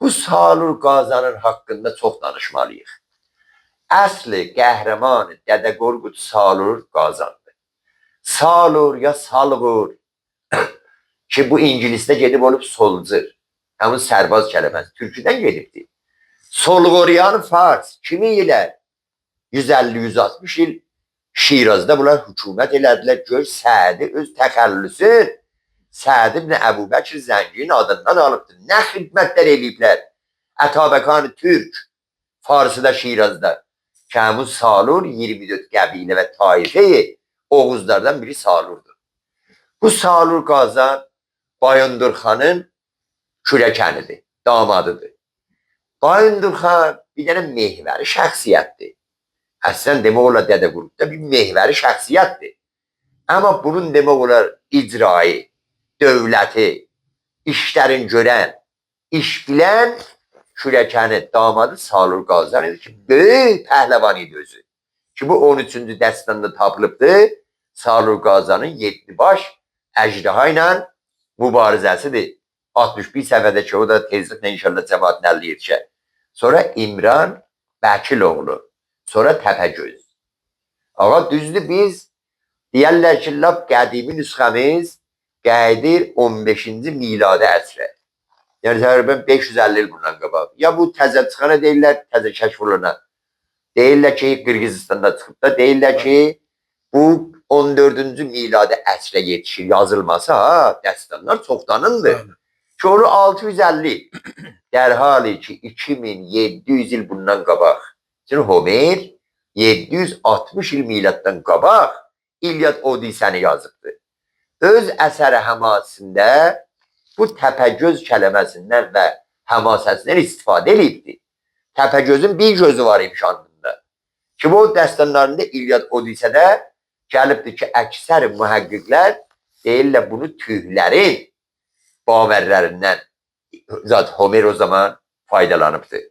Bu Salur Qazanın haqqında çox danışmalıyıq. Əsli qəhrəmanı Dədə Qorqud Salur Qazandır. Salur ya Salur ki bu İngilisdə gedib olub solcur. Həmin sərbaz kələməsi türküdən gedibdir. Solğoriyan Fars kimi ilə 150-160 il Şirazda bunlar hükümət elədilər. Gör Sədi öz təxəllüsün Səd ibn Əbubəkr Zənginin adından alıbdır. Nə xidmətlər eləyiblər. Ətabəkan Türk Farsıda, Şirazda. Kəmun Salur 24 qəbilə və taifəyi Oğuzlardan biri Salurdur. Bu Salur Qazan Bayındır xanın kürəkənidir, damadıdır. Bayındır xan bir dənə mehvəri şəxsiyyətdir. Əslən demək olar Dədə Qorqudda bir mehvəri şəxsiyyətdir. Amma bunun demək olar icrayı, dövləti, işlərin görən, iş bilən kürəkəni, damadı Salur Qazan idi ki, böyük pəhləvan idi özü. Ki bu 13-cü dəstanda tapılıbdır. Salur Qazanın 7 baş əjdaha ilə mübarizəsidir. 61 səfədəki o da tezliklə inşallah cəmaatın əlli yetişər. Sonra İmran Bəkiloğlu, sonra Təpəgöz. Ağa düzdür biz deyərlər ki, lap qədimi nüsxəmiz qədir 15-ci miladi əsrə. Yəni təqribən 550 il bundan qabaq. Ya bu təzə çıxana deyirlər, təzə kəşf olana. Deyirlər ki, Qırğızistanda çıxıb da, deyirlər ki, bu 14-cü miladi əsrə yetişir yazılması, ha, dəstanlar çoxdanındır. Ki onu 650 dərhali ki 2700 il bundan qabaq. Şimdi Homer 760 il miladdan qabaq İlyad Odisəni yazıbdır. Öz əsəri həmasında bu Təpəgöz kələməsindən və həmasəsindən istifadə edibdir. Təpəgözün bir gözü var imkanında. Ki bu dəstanlarında İlyad Odisədə gəlibdir ki, əksər mühəqqiqlər deyirlər bunu tühlərin baverlərindən zat Homer o zaman faydalanıbdır.